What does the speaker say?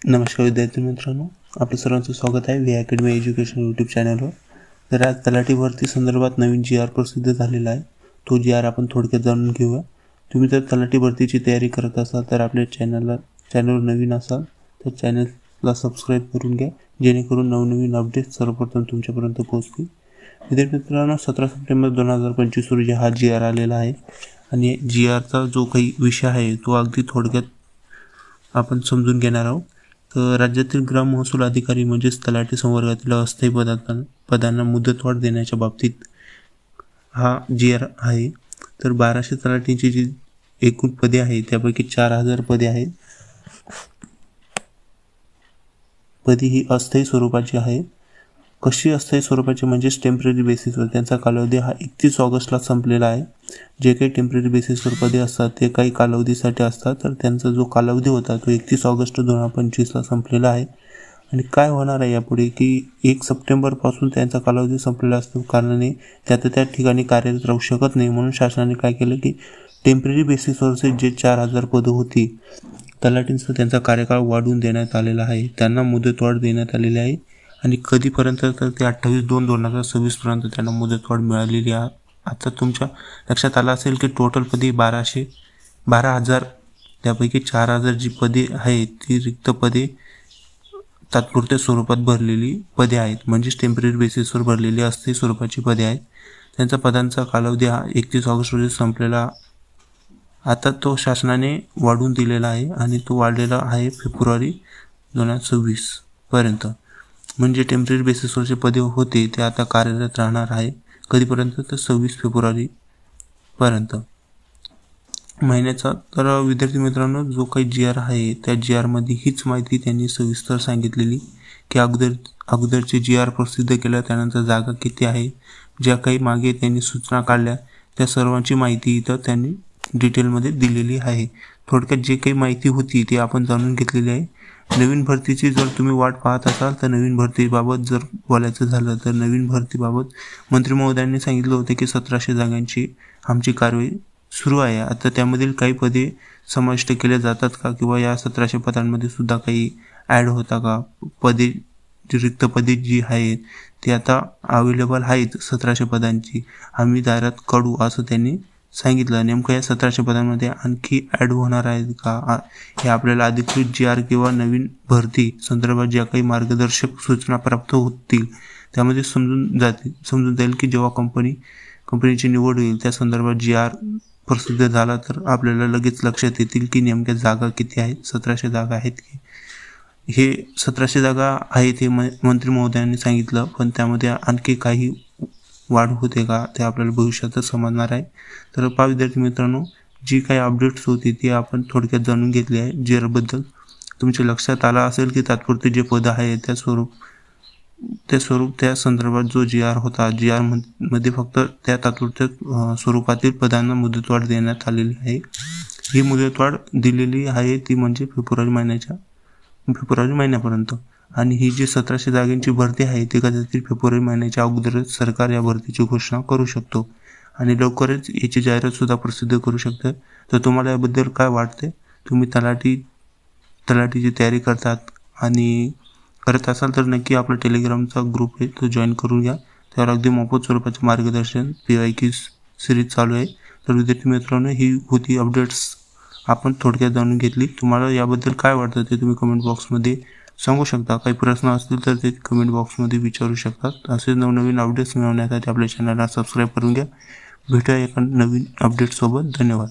नमस्कार विद्यार्थी मित्रांनो, आपलं सर्वांचं स्वागत आहे व्ही अकॅडमी एज्युकेशन यूट्यूब चॅनलवर। तर आज तलाठी भरती संदर्भात नवीन जी.आर. प्रसिद्ध झालेला आहे। तो जी.आर. आपण थोडक्यात जाणून घेऊया। तुम्ही जर तलाठी भरतीची तयारी करत असाल तर आपल्या चॅनलवर नवीन असाल तर चॅनलला सबस्क्राईब करून घ्या, जेणेकरून नवनवीन अपडेट सर्वप्रथम तुमच्यापर्यंत पोहोचतील। विद्यार्थी मित्रांनो, 17 सप्टेंबर 2025 रोजी हा जी.आर. आलेला आहे आणि जी.आरचा जो काही विषय आहे तो अगदी थोडक्यात आपण समजून घेणार आहोत। तर राज्यातील ग्राम महसूल अधिकारी म्हणजेच तलाठी संवर्गातील अस्थायी पदांना मुदतवाढ देण्याच्या बाबतीत हा जी.आर. आहे। तर 1200 तलाठींची जी एकूण पदे आहेत त्यापैकी 4000 पदे आहेत। पदे ही अस्थायी स्वरूपाची आहे। कशी अस्थायी स्वरूपाची म्हणजे टेम्पररी बेसिसवर। त्यांचा कालावधी हा 31 ऑगस्टला संपलेला आहे। जे काही टेम्पररी बेसिसवर पदे असतात ते काही कालावधीसाठी असतात, तर त्यांचा जो कालावधी होता तो 31 ऑगस्ट 2025ला संपलेला आहे। आणि काय होणार आहे यापुढे की 1 सप्टेंबरपासून त्यांचा कालावधी संपलेला असतो, कारणाने त्या ठिकाणी कार्यरत राहू शकत नाही। म्हणून शासनाने काय केलं की टेम्पररी बेसिसवरचे जे 4000 पदं होती तलाठींचा त्यांचा कार्यकाळ वाढवून देण्यात आलेला आहे। त्यांना मुदतवाढ देण्यात आलेली आहे आणि कधीपर्यंत तर ते 28/2/2026 पर्यंत त्यांना मुदतवाढ मिळालेली आहे। आता तुमच्या लक्षात आलं असेल की टोटल पदे 12,000, त्यापैकी 4000 जी पदे आहेत ती रिक्त पदे तात्पुरत्या स्वरूपात भरलेली पदे आहेत, म्हणजेच टेम्पररी बेसिसवर भरलेली अस्थायी स्वरूपाची पदे आहेत। त्यांचा पदांचा कालावधी हा 31 ऑगस्ट रोजी संपलेला। आता तो शासनाने वाढवून दिलेला आहे आणि तो वाढलेला आहे फेब्रुवारी 2026 पर्यंत। म्हणजे टेम्पररी बेसिसवरचे पदे होते ते आता कार्यरत राहणार आहे कधीपर्यंत तर 26 फेब्रुवारी पर्यंत महिन्याचा। तर विद्यार्थी मित्रांनो, जो काही जी.आर. आहे त्या जी.आर. मध्ये हीच माहिती त्यांनी सविस्तर सांगितलेली की अगोदरचे जी.आर. प्रसिद्ध केलं त्यानंतर जागा किती आहे, ज्या काही मागे त्यांनी सूचना काढल्या त्या सर्वांची माहिती इथं त्यांनी डिटेलमध्ये दिलेली आहे। थोडक्यात जे काही माहिती होती ती आपण जाणून घेतलेली आहे। नवीन भरतीची जर तुम्ही वाट पाहत असाल तर नवीन भरतीबाबत जर बोलायचं झालं तर नवीन भरतीबाबत मंत्री महोदयांनी सांगितलं होतं की 1700 जागांची आमची कारवाई सुरू आहे। आता त्यामधील काही पदे समाविष्ट केले जातात का, किंवा या 1700 पदांमध्ये सुद्धा काही ॲड होता का, पदे रिक्त पदे जी आहेत ती आता अवेलेबल आहेत 1700 पदांची, आम्ही जाहिरात काढू असं त्यांनी सांगितलं। नेमकं या 1700 पदांमध्ये आणखी ॲड होणार आहेत का, हे आपल्याला अधिकृत जी.आर. किंवा नवीन भरती संदर्भात ज्या काही मार्गदर्शक सूचना प्राप्त होतील त्यामध्ये समजून जाईल की जेव्हा कंपनीची निवड होईल त्या संदर्भात जी.आर. प्रसिद्ध झाला तर आपल्याला लगेच लक्षात येतील की नेमक्या जागा किती आहेत, 1700 जागा आहेत की हे 1700 जागा आहेत हे मंत्री महोदयांनी सांगितलं, पण त्यामध्ये आणखी काही वाढ होते का ते आपल्याला भविष्यातच समजणार आहे। तर पहा विद्यार्थी मित्रांनो, जी काही अपडेट्स होती ती आपण थोडक्यात जाणून घेतली आहे। जी.आर.बद्दल तुमच्या लक्षात आलं असेल की तात्पुरते जे पद आहे त्या संदर्भात जो जी.आर. होता, जी.आर. मध्ये फक्त त्या तात्पुरत्या स्वरूपातील पदांना मुदतवाढ देण्यात आलेली आहे। ही मुदतवाढ दिलेली आहे ती म्हणजे फेब्रुवारी महिन्यापर्यंत, आणि ही जी 1700 जागांची भरती आहे ती कदाचित फेब्रुवारी महिन्याच्या अगोदरच सरकार या भरतीची घोषणा करू शकतो आणि लवकरच याची जाहिरात सुद्धा प्रसिद्ध करू शकते। तर तुम्हाला याबद्दल काय वाटते? तुम्ही तलाठीची तयारी करत असाल तर नक्की आपला टेलिग्रामचा ग्रुप आहे तो जॉईन करून घ्या। त्यावर अगदी मोफत स्वरूपाचे मार्गदर्शन PYQ सिरीज चालू आहे। तर विद्यार्थी मित्रांनो, ही होती अपडेट्स आपण थोडक्यात जाणून घेतली। तुम्हाला याबद्दल काय वाटतं ते तुम्ही कमेंट बॉक्समध्ये सांगू शकता। काही प्रश्न असतील तर ते कमेंट बॉक्समध्ये विचारू शकतात। असे नवनवीन अपडेट्स मिळवण्यासाठी आपल्या चॅनलला सबस्क्राईब करून घ्या। भेटूया एका नवीन अपडेटसोबत। धन्यवाद।